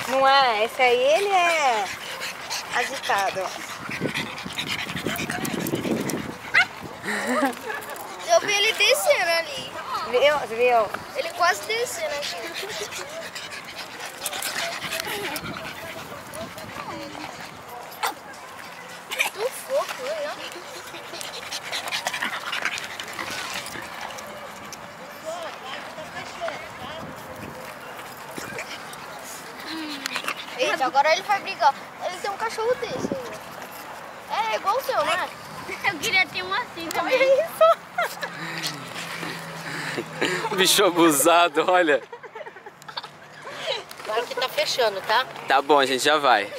Não é? Esse aí ele é agitado. Eu vi ele descendo ali. Viu? Você viu? Ele quase descendo aqui. Muito fofo, olha. Eita, agora ele vai brigar. Ele tem um cachorro desse aí. É igual o seu, né? Eu queria ter um assim também. Bicho abusado, olha. Agora que tá fechando, tá? Tá bom, a gente já vai.